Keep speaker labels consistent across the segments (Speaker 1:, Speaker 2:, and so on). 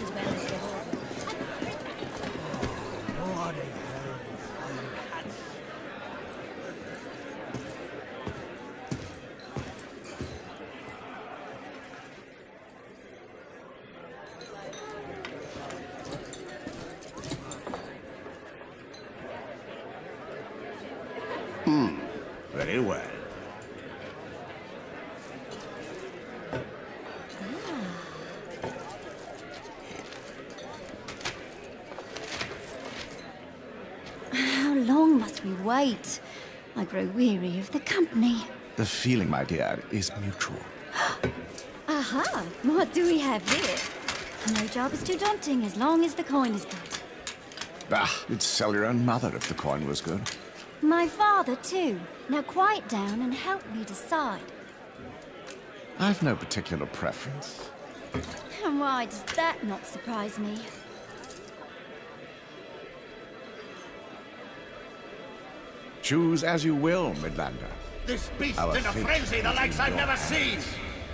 Speaker 1: as well as the whole.
Speaker 2: Very well.
Speaker 1: How long must we wait? I grow weary of the company.
Speaker 2: The feeling, my dear, is mutual.
Speaker 1: Aha! What do we have here? No job is too daunting as long as the coin is good.
Speaker 2: Bah, you'd sell your own mother if the coin was good.
Speaker 1: My father, too. Now quiet down and help me decide.
Speaker 2: I've no particular preference.
Speaker 1: And why does that not surprise me?
Speaker 2: Choose as you will, Midlander.
Speaker 3: This beast
Speaker 2: Our
Speaker 3: in a
Speaker 2: fate
Speaker 3: frenzy, the likes I've never seen!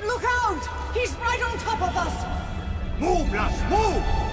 Speaker 4: Look out! He's right on top of us!
Speaker 3: Move, lass, move!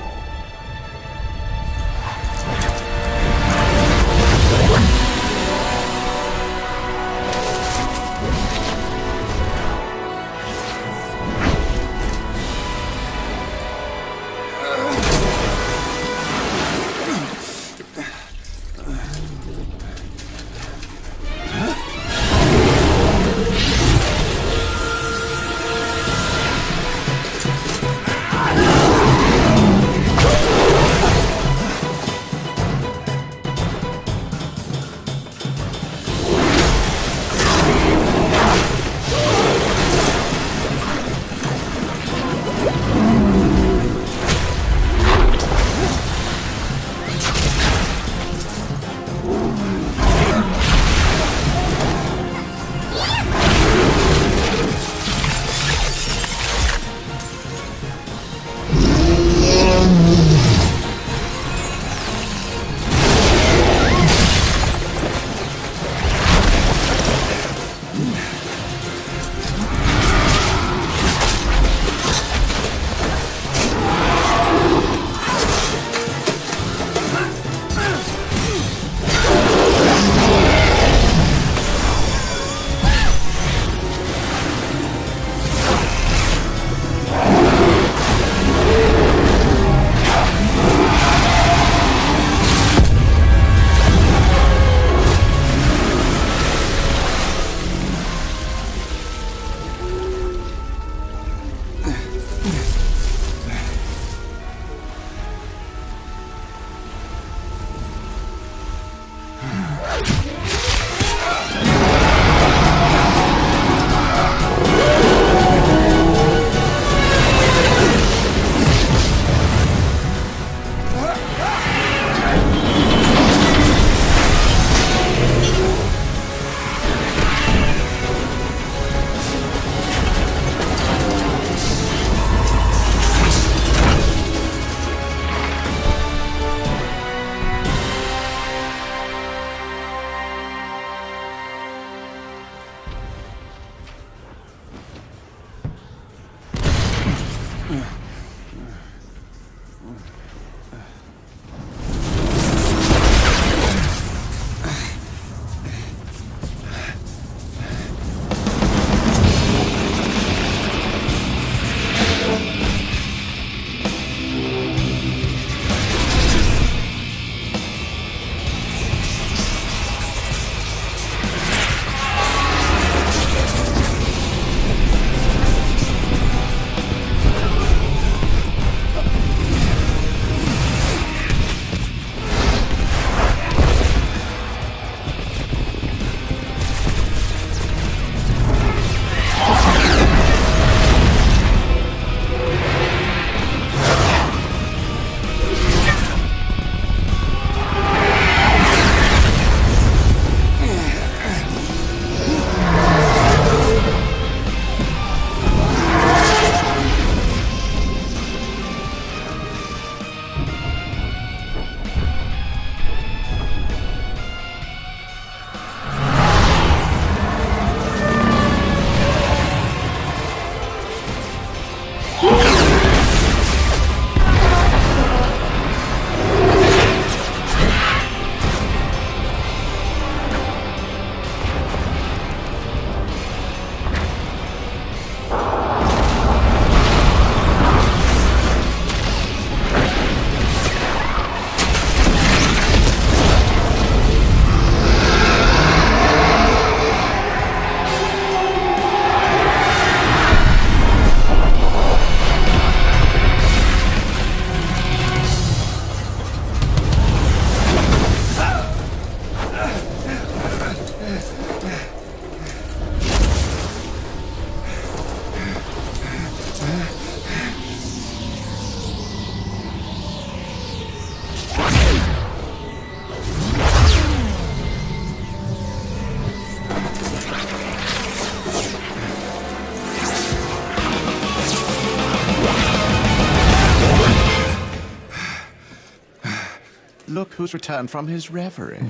Speaker 2: Look who's returned from his reverie.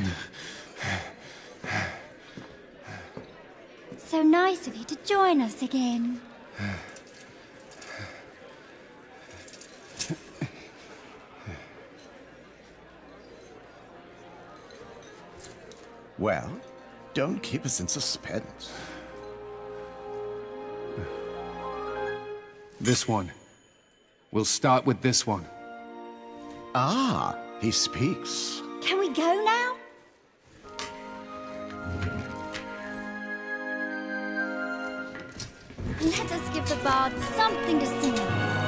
Speaker 1: So nice of you to join us again.
Speaker 2: Well, don't keep us in suspense.
Speaker 5: This one. We'll start with this one.
Speaker 2: Ah, he speaks.
Speaker 1: Can we go now? Let us give the bard something to sing about.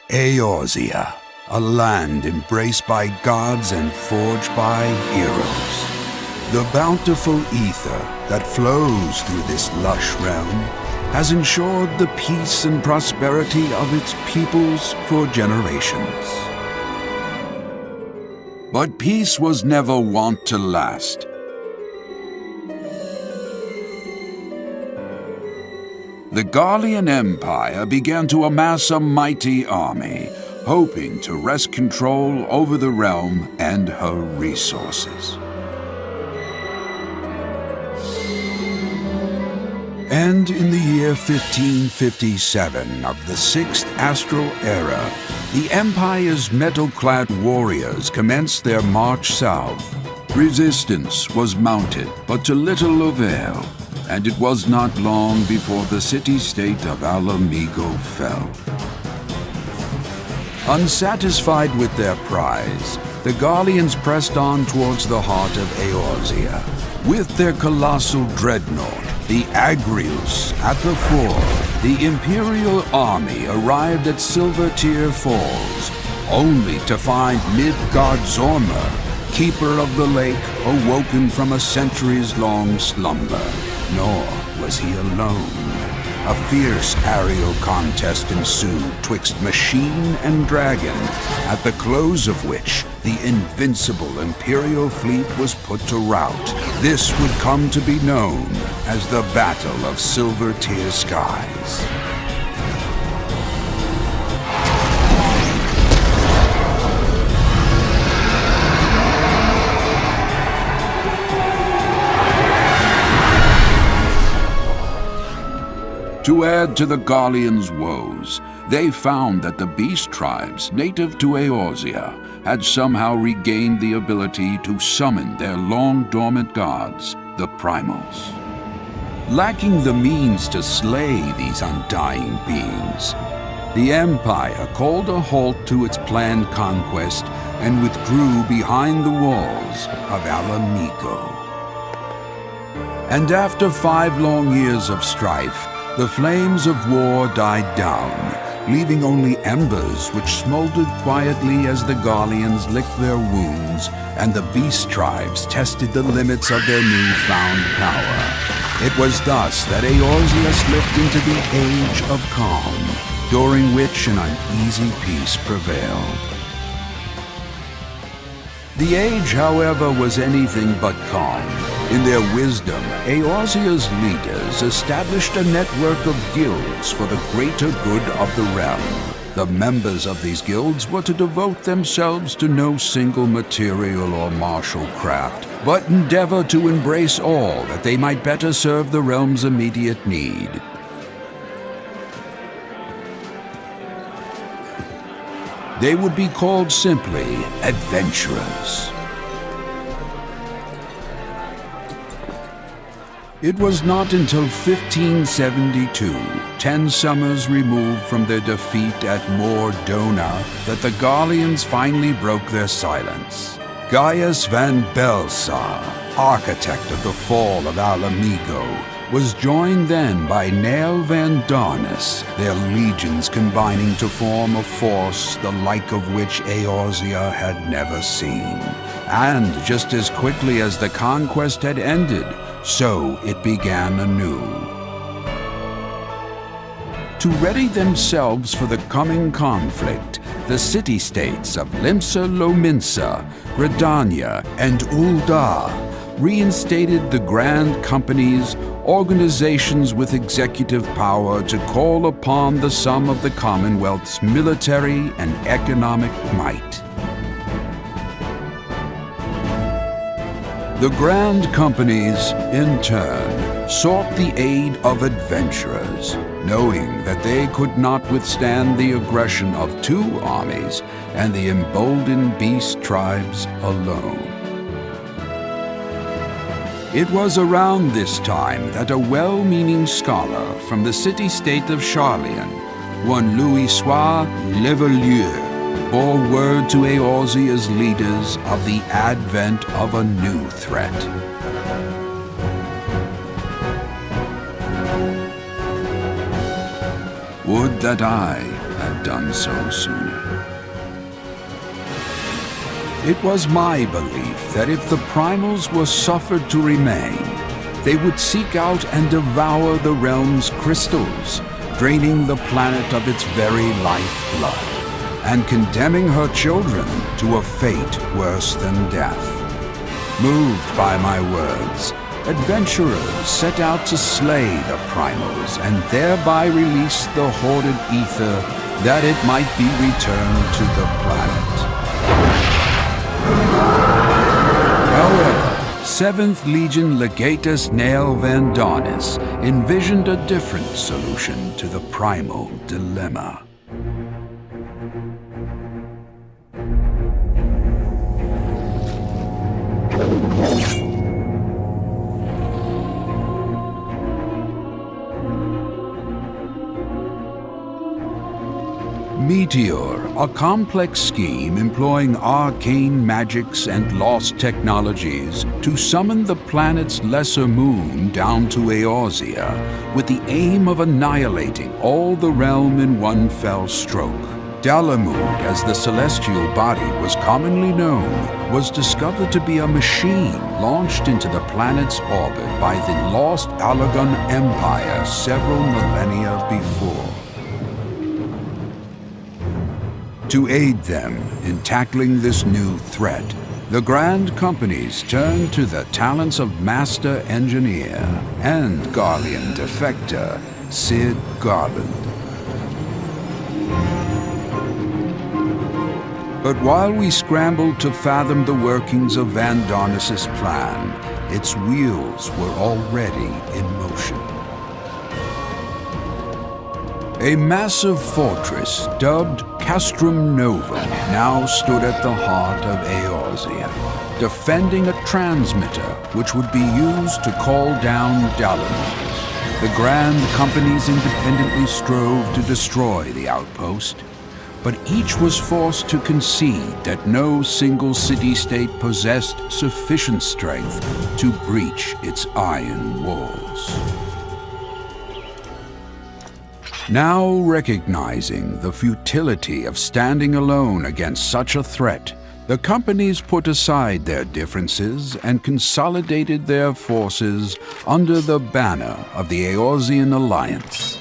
Speaker 6: Eorzea, a land embraced by gods and forged by heroes. The bountiful ether that flows through this lush realm has ensured the peace and prosperity of its peoples for generations. But peace was never wont to last. The Garlean Empire began to amass a mighty army, hoping to wrest control over the realm and her resources. And in the year 1557 of the 6th Astral Era, the Empire's metal-clad warriors commenced their march south. Resistance was mounted, but to little avail, and it was not long before the city-state of Alamigo fell. Unsatisfied with their prize, the Garleans pressed on towards the heart of Eorzea. With their colossal dreadnought, the Agrius, at the fore, the Imperial army arrived at Silvertear Falls, only to find Midgard Zormer, keeper of the lake, awoken from a centuries-long slumber. Nor was he alone. A fierce aerial contest ensued twixt machine and dragon, at the close of which the invincible Imperial fleet was put to rout. This would come to be known as the Battle of Silvertear Skies. To add to the Garleans' woes, they found that the beast tribes native to Eorzea had somehow regained the ability to summon their long-dormant gods, the Primals. Lacking the means to slay these undying beings, the Empire called a halt to its planned conquest and withdrew behind the walls of Alamigo. And after 5 long years of strife, the flames of war died down, leaving only embers which smoldered quietly as the Garleans licked their wounds and the beast tribes tested the limits of their newfound power. It was thus that Eorzea slipped into the Age of Calm, during which an uneasy peace prevailed. The age, however, was anything but calm. In their wisdom, Eorzea's leaders established a network of guilds for the greater good of the realm. The members of these guilds were to devote themselves to no single material or martial craft, but endeavor to embrace all that they might better serve the realm's immediate need. They would be called simply adventurers. It was not until 1572, 10 summers removed from their defeat at Mor Dona, that the Garleans finally broke their silence. Gaius van Belsar, architect of the fall of Alamigo, was joined then by Nael van Darnus, their legions combining to form a force the like of which Eorzea had never seen. And just as quickly as the conquest had ended, so it began anew. to ready themselves for the coming conflict, the city-states of Limsa Lominsa, Gridania, and Ul'dah reinstated the Grand Companies, organizations with executive power to call upon the sum of the Commonwealth's military and economic might. The Grand Companies, in turn, sought the aid of adventurers, knowing that they could not withstand the aggression of two armies and the emboldened beast tribes alone. It was around this time that a well-meaning scholar from the city-state of Charlian, one Louisoix Leveileur, bore word to Eorzea's leaders of the advent of a new threat. Would that I had done so sooner. It was my belief that if the primals were suffered to remain, they would seek out and devour the realm's crystals, draining the planet of its very lifeblood, and condemning her children to a fate worse than death. Moved by my words, adventurers set out to slay the primals and thereby release the hoarded ether that it might be returned to the planet. However, 7th Legion Legatus Nael Vandonis envisioned a different solution to the primal dilemma. Meteor, a complex scheme employing arcane magics and lost technologies to summon the planet's lesser moon down to Eorzea with the aim of annihilating all the realm in one fell stroke. Dalamud, as the celestial body was commonly known, was discovered to be a machine launched into the planet's orbit by the lost Allagan Empire several millennia before. To aid them in tackling this new threat, the Grand Companies turned to the talents of Master Engineer and Garlean defector Sid Garland. But while we scrambled to fathom the workings of Vandonis' plan, its wheels were already in motion. A massive fortress dubbed Castrum Novum now stood at the heart of Eorzea, defending a transmitter which would be used to call down Dalamud. The Grand Companies independently strove to destroy the outpost, but each was forced to concede that no single city-state possessed sufficient strength to breach its iron walls. Now recognizing the futility of standing alone against such a threat, the companies put aside their differences and consolidated their forces under the banner of the Eorzean Alliance.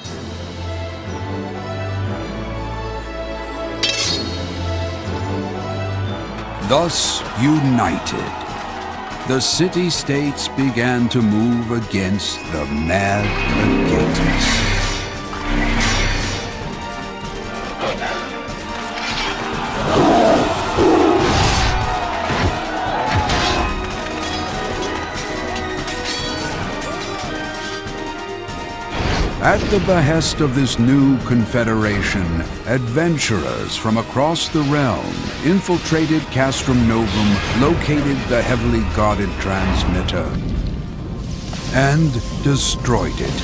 Speaker 6: Thus united, the city-states began to move against the mad Legatus. At the behest of this new confederation, adventurers from across the realm infiltrated Castrum Novum, located the heavily guarded transmitter, and destroyed it.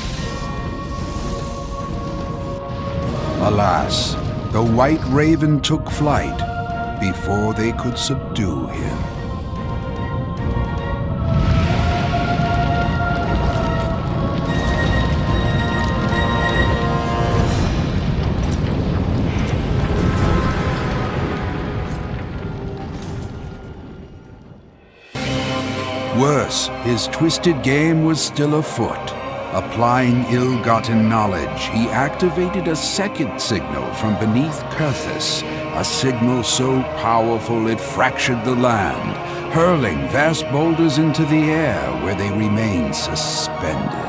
Speaker 6: Alas, the White Raven took flight before they could subdue him. Worse, his twisted game was still afoot. Applying ill-gotten knowledge, he activated a second signal from beneath Kurthus, a signal so powerful it fractured the land, hurling vast boulders into the air where they remained suspended.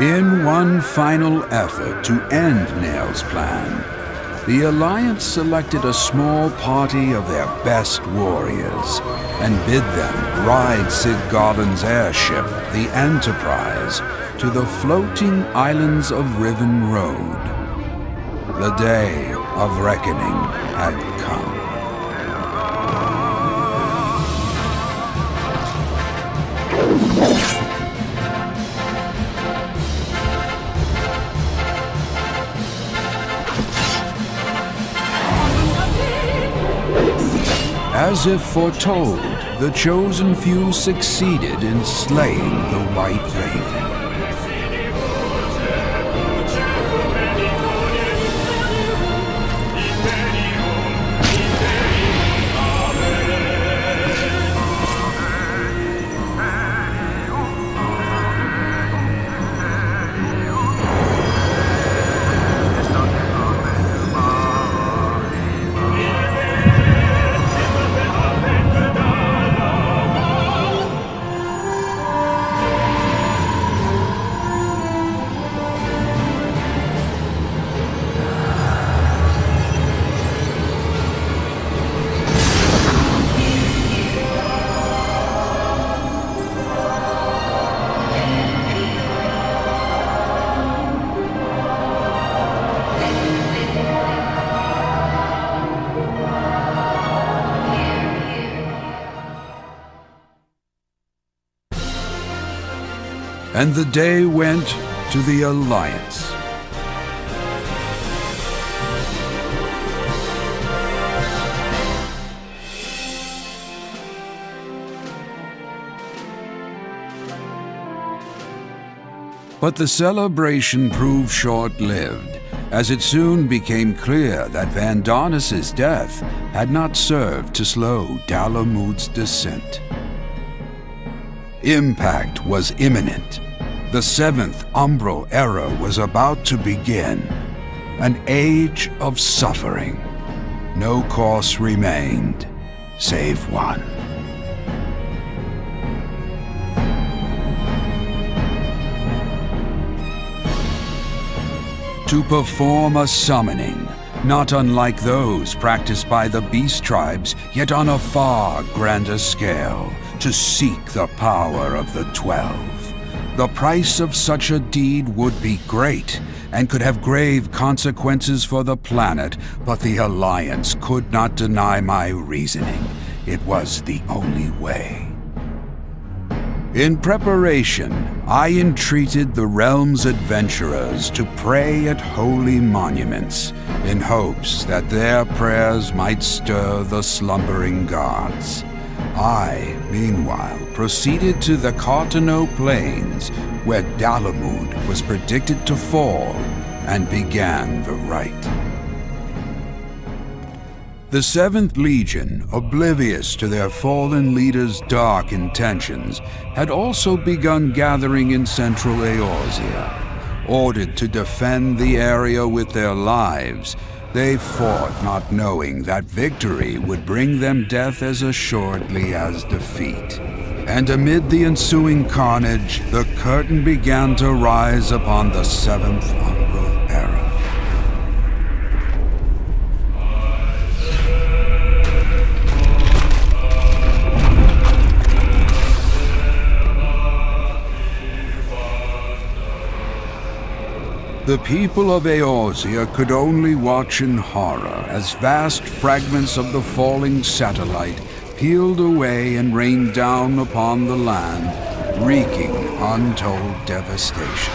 Speaker 6: In one final effort to end Nail's plan, the Alliance selected a small party of their best warriors and bid them ride Sid Garland's airship, the Enterprise, to the floating islands of Riven Road. The day of reckoning had come. As if foretold, the chosen few succeeded in slaying the White Raven. And the day went to the Alliance. But the celebration proved short-lived, as it soon became clear that Vandonis' death had not served to slow Dalamud's descent. Impact was imminent. The 7th Umbral Era was about to begin. An age of suffering. No course remained, save one. To perform a summoning, not unlike those practiced by the beast tribes, yet on a far grander scale, to seek the power of the 12. The price of such a deed would be great, and could have grave consequences for the planet, but the Alliance could not deny my reasoning. It was the only way. In preparation, I entreated the realm's adventurers to pray at holy monuments, in hopes that their prayers might stir the slumbering gods. I, meanwhile, proceeded to the Carteneau plains, where Dalamud was predicted to fall, and began the rite. The 7th Legion, oblivious to their fallen leader's dark intentions, had also begun gathering in central Eorzea. Ordered to defend the area with their lives, they fought not knowing that victory would bring them death as assuredly as defeat. And amid the ensuing carnage, the curtain began to rise upon the 7th Umbral Era. The people of Eorzea could only watch in horror as vast fragments of the falling satellite peeled away and rained down upon the land, wreaking untold devastation.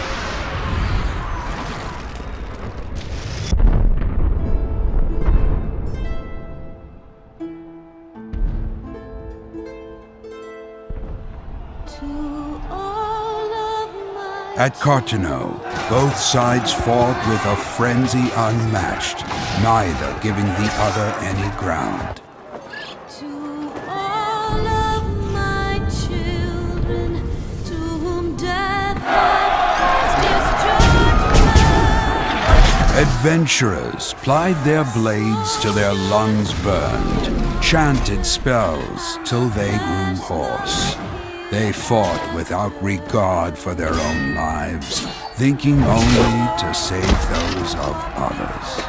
Speaker 6: At Carteneau, both sides fought with a frenzy unmatched, neither giving the other any ground.
Speaker 7: To all of my children, to whom death has is judgment.
Speaker 6: Adventurers plied their blades till their lungs burned, chanted spells till they grew hoarse. They fought without regard for their own lives, thinking only to save those of others.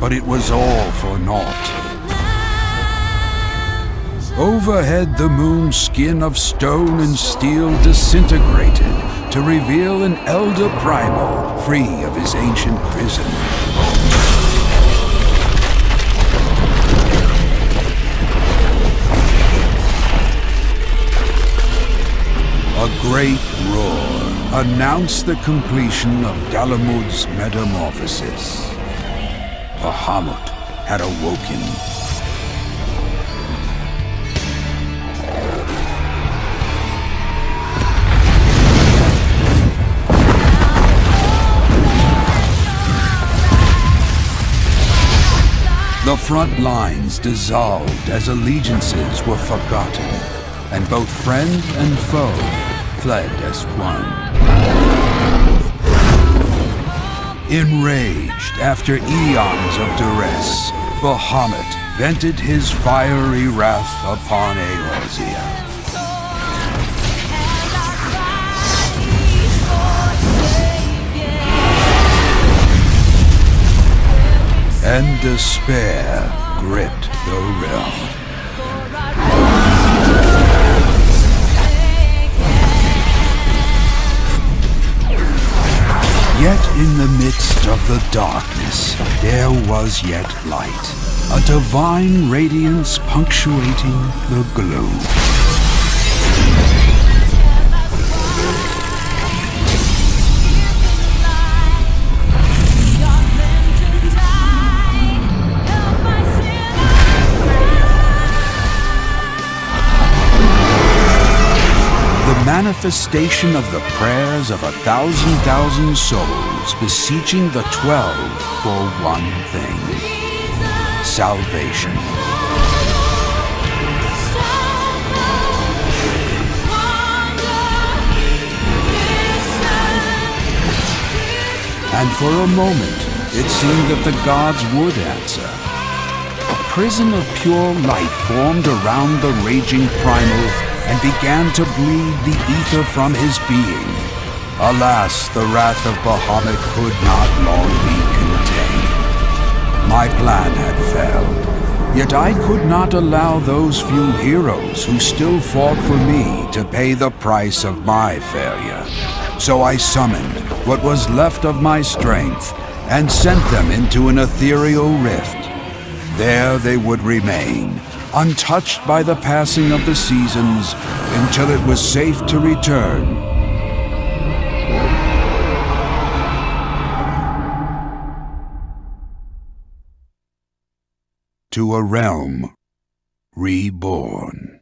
Speaker 6: But it was all for naught. Overhead, the moon's skin of stone and steel disintegrated to reveal an elder primal free of his ancient prison. A great roar announced the completion of Bahamut's metamorphosis. Bahamut had awoken. The front lines dissolved as allegiances were forgotten, and both friend and foe fled as one. Enraged after eons of duress, Bahamut vented his fiery wrath upon Eorzea. And despair gripped the realm. Yet in the midst of the darkness, there was yet light, a divine radiance punctuating the gloom. Manifestation of the prayers of 1,000,000 souls beseeching the 12 for one thing: salvation. And for a moment, it seemed that the gods would answer. A prison of pure light formed around the raging primal and began to bleed the ether from his being. Alas, the wrath of Bahamut could not long be contained. My plan had failed, yet I could not allow those few heroes who still fought for me to pay the price of my failure. So I summoned what was left of my strength and sent them into an ethereal rift. There they would remain, untouched by the passing of the seasons, until it was safe to return. To a realm reborn.